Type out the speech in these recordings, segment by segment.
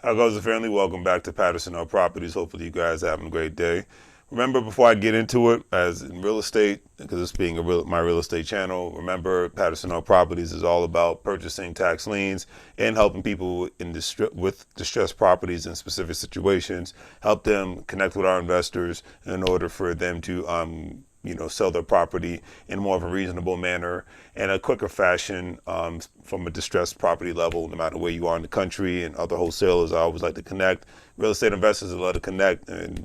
How goes the family? Welcome back to Patterson Hill Properties. Hopefully you guys are having a great day. Remember, before I get into it, as in real estate, because this being my real estate channel, remember Patterson Hill Properties is all about purchasing tax liens and helping people with distressed properties in specific situations, help them connect with our investors in order for them to sell their property in more of a reasonable manner and a quicker fashion from a distressed property level, no matter where you are in the country. And other wholesalers, I always like to connect. Real estate investors, I love to connect, and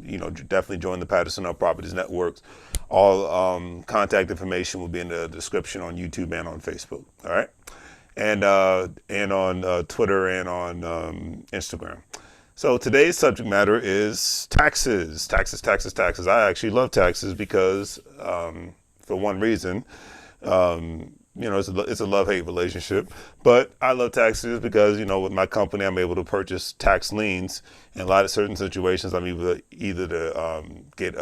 definitely join the Patterson Hill Properties networks. All contact information will be in the description on YouTube and on Facebook. All right, and on Twitter and on Instagram. So today's subject matter is taxes. Taxes. I actually love taxes because, for one reason, it's a love-hate relationship. But I love taxes because, with my company, I'm able to purchase tax liens. In a lot of certain situations, I'm either to get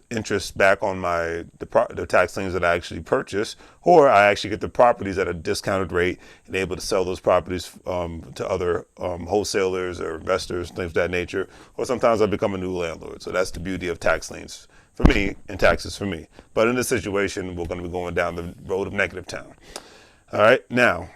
interest back on the tax liens that I actually purchase, or I actually get the properties at a discounted rate and able to sell those properties to other wholesalers or investors, things of that nature. Or sometimes I become a new landlord. So that's the beauty of tax liens for me and taxes for me. But in this situation, we're going to be going down the road of negative town. All right, now,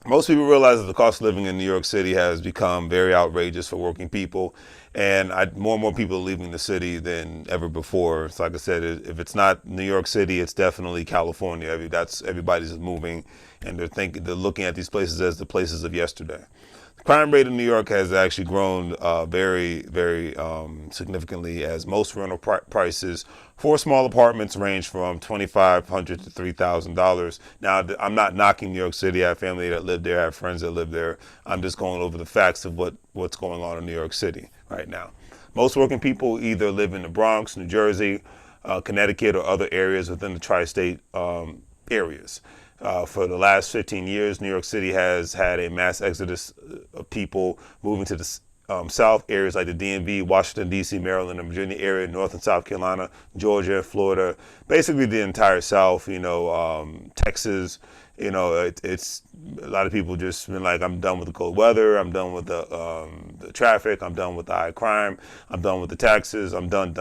most people realize that the cost of living in New York City has become very outrageous for working people, and more and more people are leaving the city than ever before. So like I said, if it's not New York City, it's definitely California. Everybody's moving, and they're looking at these places as the places of yesterday. The crime rate in New York has actually grown very, very significantly, as most rental prices for small apartments range from $2,500 to $3,000. Now, I'm not knocking New York City. I have family that live there. I have friends that live there. I'm just going over the facts of what's going on in New York City right now. Most working people either live in the Bronx, New Jersey, Connecticut, or other areas within the tri-state areas. For the last 15 years, New York City has had a mass exodus of people moving to the South areas like the DMV, Washington, D.C., Maryland, and Virginia area, North and South Carolina, Georgia, Florida, basically the entire South, Texas. It's a lot of people just been like, I'm done with the cold weather. I'm done with the traffic. I'm done with the high crime. I'm done with the taxes. I'm done.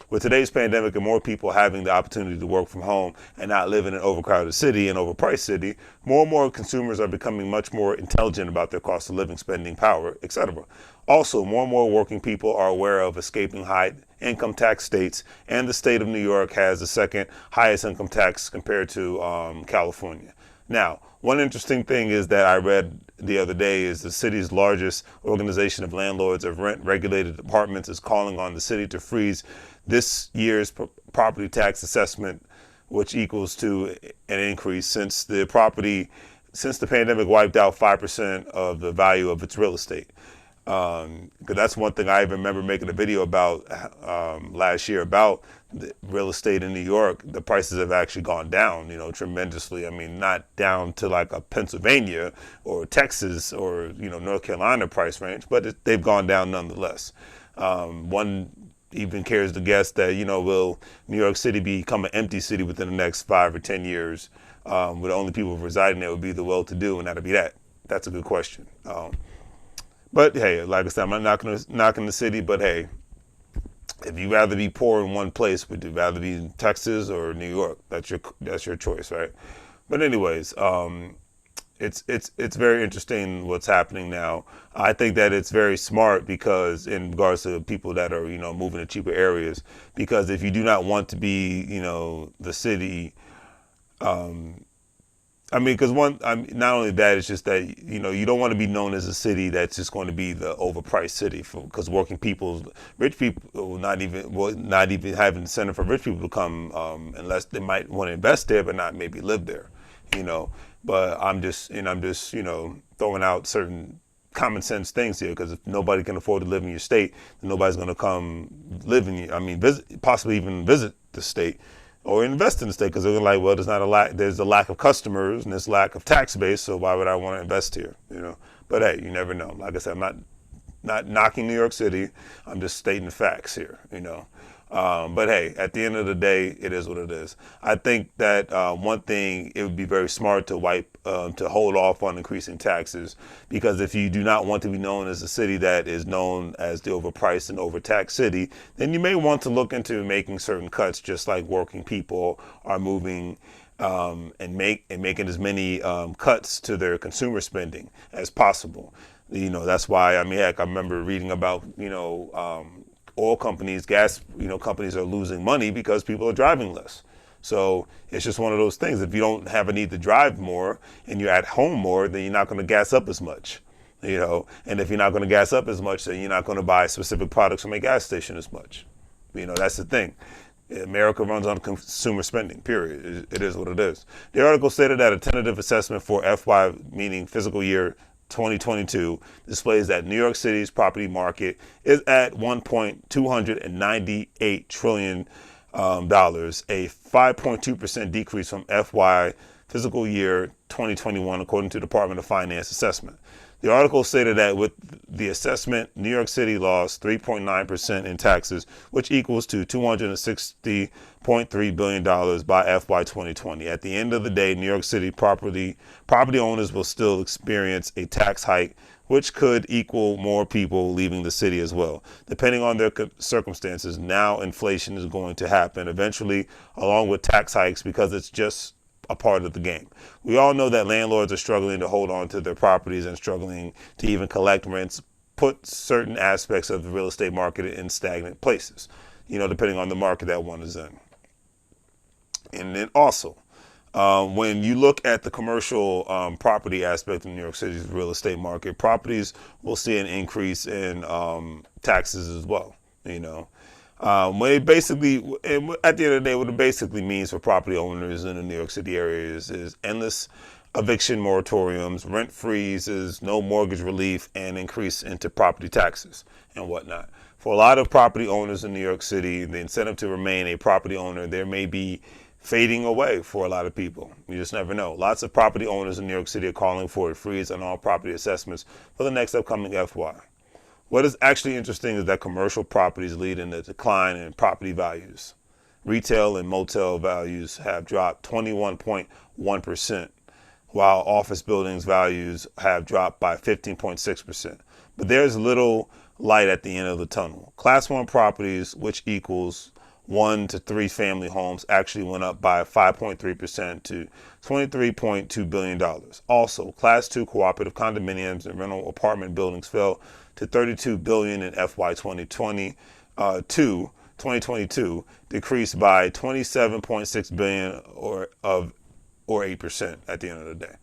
With today's pandemic and more people having the opportunity to work from home and not live in an overcrowded city and overpriced city, more and more consumers are becoming much more intelligent about their cost of living, spending power, etc. Also, more and more working people are aware of escaping high income tax states, and the state of New York has the second highest income tax compared to California. Now, one interesting thing is that I read the other day is the city's largest organization of landlords of rent-regulated apartments is calling on the city to freeze this year's property tax assessment, which equals to an increase since the pandemic wiped out 5% of the value of its real estate. Because that's one thing I even remember making a video about last year about the real estate in New York. The prices have actually gone down, tremendously. I mean, not down to like a Pennsylvania or Texas or, North Carolina price range, but they've gone down nonetheless. One even cares to guess that, will New York City become an empty city within the next 5 or 10 years, where the only people residing there would be the well-to-do, and that'll be that? That's a good question. But hey, like I said, I'm not knocking the city, but hey, if you'd rather be poor in one place, would you rather be in Texas or New York? That's your choice, right? But anyways, it's very interesting what's happening now. I think that it's very smart because in regards to people that are, moving to cheaper areas, because if you do not want to be, the city, because not only that, it's just that, you don't want to be known as a city that's just going to be the overpriced city, because rich people will not even have incentive for rich people to come, unless they might want to invest there, but not maybe live there, But I'm just throwing out certain common sense things here, because if nobody can afford to live in your state, then nobody's going to come live in possibly even visit the state or invest in the state, because they're like, well, there's a lack of customers and there's lack of tax base, so why would I want to invest here, But hey, you never know. Like I said, I'm not knocking New York City. I'm just stating the facts here, But hey, at the end of the day, it is what it is. I think that one thing, it would be very smart to hold off on increasing taxes, because if you do not want to be known as a city that is known as the overpriced and overtaxed city, then you may want to look into making certain cuts, just like working people are moving and making as many cuts to their consumer spending as possible. That's why, I mean, heck, I remember reading about, oil companies, gas, companies are losing money because people are driving less. So it's just one of those things. If you don't have a need to drive more and you're at home more, then you're not going to gas up as much. And if you're not going to gas up as much, then you're not going to buy specific products from a gas station as much. That's the thing. America runs on consumer spending, period. It is what it is. The article stated that a tentative assessment for FY, meaning fiscal year 2022, displays that New York City's property market is at $1.298 trillion, a 5.2% decrease from FY fiscal year 2021, according to Department of Finance assessment. The article stated that with the assessment, New York City lost 3.9% in taxes, which equals to $260.3 billion by FY 2020. At the end of the day, New York City property owners will still experience a tax hike, which could equal more people leaving the city as well. Depending on their circumstances, now inflation is going to happen eventually, along with tax hikes, because it's just a part of the game. We all know that landlords are struggling to hold on to their properties and struggling to even collect rents, put certain aspects of the real estate market in stagnant places, depending on the market that one is in. And then also, when you look at the commercial property aspect of New York City's real estate market, properties will see an increase in taxes as well. When it basically, at the end of the day, what it basically means for property owners in the New York City area is endless eviction moratoriums, rent freezes, no mortgage relief, and increase into property taxes and whatnot. For a lot of property owners in New York City, the incentive to remain a property owner, there may be fading away for a lot of people. You just never know. Lots of property owners in New York City are calling for a freeze on all property assessments for the next upcoming FY. What is actually interesting is that commercial properties lead in the decline in property values. Retail and motel values have dropped 21.1%, while office buildings values have dropped by 15.6%. But there's little light at the end of the tunnel. Class 1 properties, which equals 1 to 3 family homes, actually went up by 5.3% to $23.2 billion. Also, Class 2 cooperative condominiums and rental apartment buildings fell to $32 billion in FY 2022, decreased by $27.6 billion or 8% at the end of the day.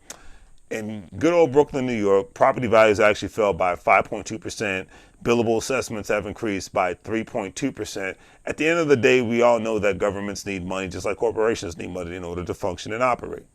In good old Brooklyn, New York, property values actually fell by 5.2%. Billable assessments have increased by 3.2%. At the end of the day, we all know that governments need money just like corporations need money in order to function and operate,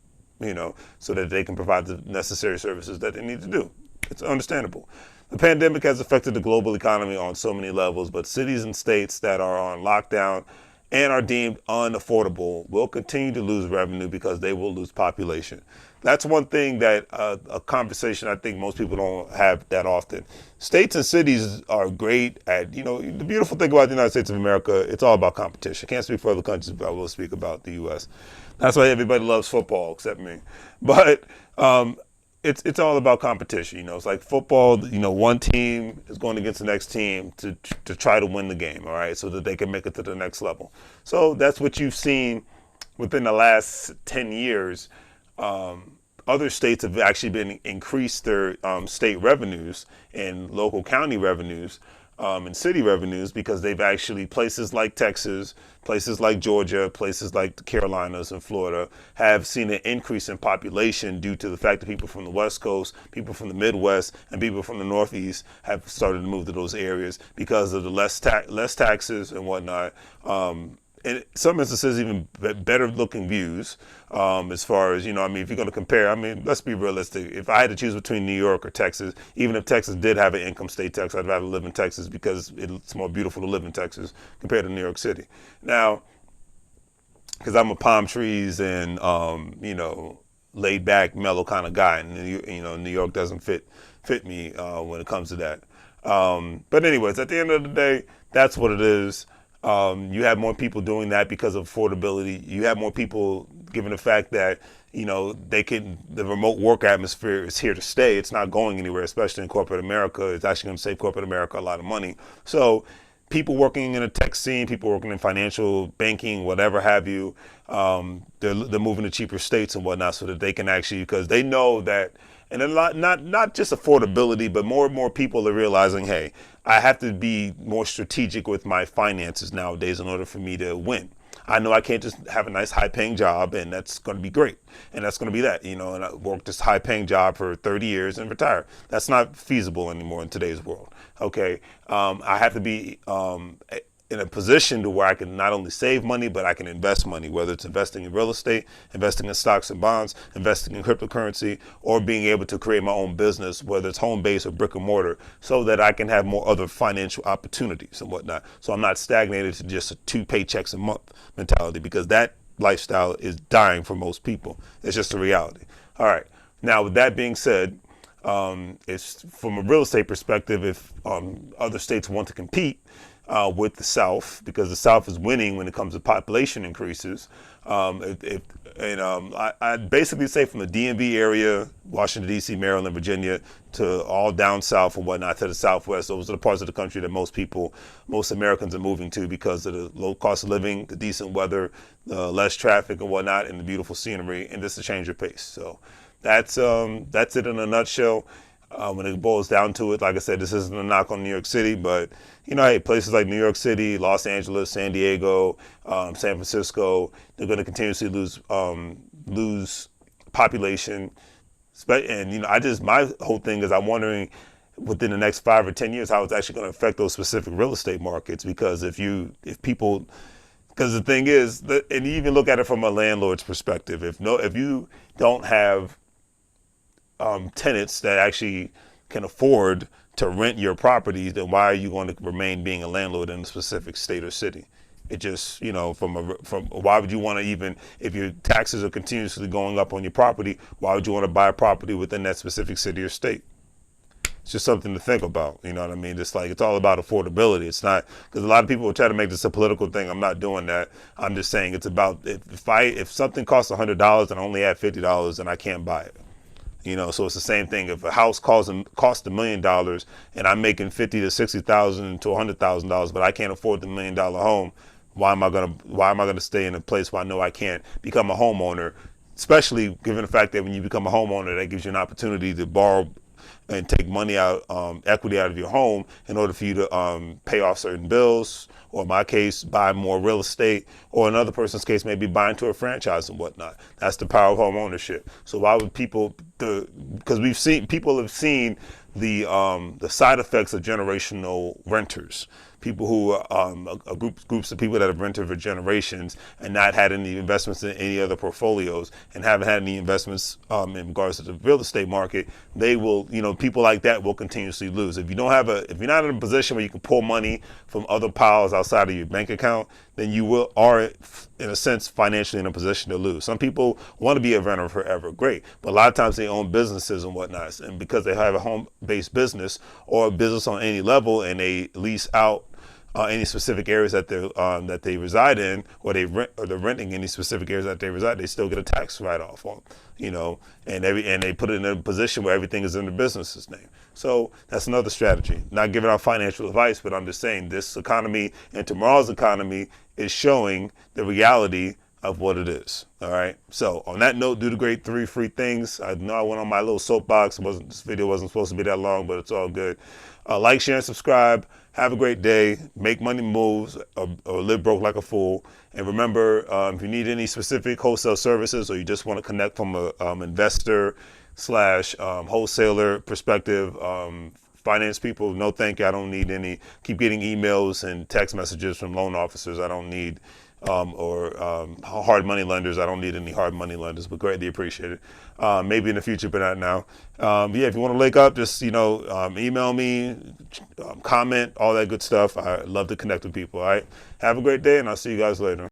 so that they can provide the necessary services that they need to do. It's understandable. The pandemic has affected the global economy on so many levels, but cities and states that are on lockdown and are deemed unaffordable will continue to lose revenue because they will lose population. That's one thing that a conversation I think most people don't have that often. States and cities are great at, the beautiful thing about the United States of America, it's all about competition. Can't speak for other countries, but I will speak about the U.S. That's why everybody loves football except me. But it's all about competition. It's like football. One team is going against the next team to try to win the game. All right, so that they can make it to the next level. So that's what you've seen within the last 10 years. Other states have actually been increased their state revenues and local county revenues and city revenues, because they've actually, places like Texas, places like Georgia, places like the Carolinas and Florida have seen an increase in population due to the fact that people from the West Coast, people from the Midwest, and people from the Northeast have started to move to those areas because of the less taxes and whatnot. In some instances, even better looking views, as far as, if you're going to compare, let's be realistic. If I had to choose between New York or Texas, even if Texas did have an income state tax, I'd rather live in Texas because it's more beautiful to live in Texas compared to New York City. Now, because I'm a palm trees and, laid back, mellow kind of guy, and, New York doesn't fit me when it comes to that. But anyways, at the end of the day, that's what it is. You have more people doing that because of affordability. You have more people, given the fact that the remote work atmosphere is here to stay. It's not going anywhere, especially in corporate America. It's actually going to save corporate America a lot of money. So people working in a tech scene, people working in financial banking, whatever have you, they're moving to cheaper states and whatnot so that they can actually, because they know that, and a lot, not just affordability, but more and more people are realizing, hey, I have to be more strategic with my finances nowadays in order for me to win. I know I can't just have a nice high paying job and that's going to be great. And that's going to be that, and I work this high paying job for 30 years and retire. That's not feasible anymore in today's world. Okay. I have to be, in a position to where I can not only save money, but I can invest money, whether it's investing in real estate, investing in stocks and bonds, investing in cryptocurrency, or being able to create my own business, whether it's home-based or brick and mortar, so that I can have more other financial opportunities and whatnot. So I'm not stagnated to just a 2 paychecks a month mentality, because that lifestyle is dying for most people. It's just a reality. All right. Now, with that being said, it's from a real estate perspective, if other states want to compete with the South, because the South is winning when it comes to population increases. I'd basically say from the DMV area, Washington, D.C., Maryland, Virginia, to all down south and whatnot, to the Southwest, those are the parts of the country that most Americans are moving to because of the low cost of living, the decent weather, the less traffic and whatnot, and the beautiful scenery, and just to change your pace. So that's it in a nutshell. When it boils down to it, like I said, this isn't a knock on New York City, but hey, places like New York City, Los Angeles, San Diego, San Francisco, they're going to continuously lose population. And my whole thing is I'm wondering within the next 5 or 10 years how it's actually going to affect those specific real estate markets. Because because the thing is, and you even look at it from a landlord's perspective, if you don't have tenants that actually can afford to rent your properties, then why are you going to remain being a landlord in a specific state or city? It just, from why would you want to, even if your taxes are continuously going up on your property, why would you want to buy a property within that specific city or state? It's just something to think about. You know what I mean? It's like, it's all about affordability. It's not, because a lot of people will try to make this a political thing. I'm not doing that. I'm just saying it's about, if something costs $100 and I only have $50, then I can't buy it. So it's the same thing. If a house costs $1 million and I'm making $50,000 to $60,000 to $100,000, but I can't afford the $1 million home, why am I gonna stay in a place where I know I can't become a homeowner? Especially given the fact that when you become a homeowner, that gives you an opportunity to borrow and take money out, equity out of your home in order for you to pay off certain bills, or in my case, buy more real estate, or in another person's case, maybe buy into a franchise and whatnot. That's the power of home ownership. So why would because people have seen the side effects of generational renters. People who are groups of people that have rented for generations and not had any investments in any other portfolios and haven't had any investments in regards to the real estate market. They will, people like that will continuously lose. If you're not in a position where you can pull money from other piles outside of your bank account, then you are in a sense financially in a position to lose. Some people want to be a renter forever, great, but a lot of times they own businesses and whatnot, and because they have a home-based business or a business on any level and they lease out any specific areas that they reside in, or they're renting any specific areas that they reside, they still get a tax write-off on, and they put it in a position where everything is in the business's name. So that's another strategy. Not giving out financial advice, but I'm just saying this economy and tomorrow's economy is showing the reality of what it is. All right. So on that note, do the great 3 free things. I know I went on my little soapbox. This video wasn't supposed to be that long, but it's all good. Like, share, and subscribe. Have a great day. Make money moves, or live broke like a fool. And remember, if you need any specific wholesale services, or you just want to connect from a investor / wholesaler perspective, finance people, no thank you. I don't need any. Keep getting emails and text messages from loan officers. I don't need hard money lenders. I don't need any hard money lenders, but greatly appreciate it. Maybe in the future, but not now. Yeah, if you want to link up, just email me, comment, all that good stuff. I love to connect with people. All right, have a great day, and I'll see you guys later.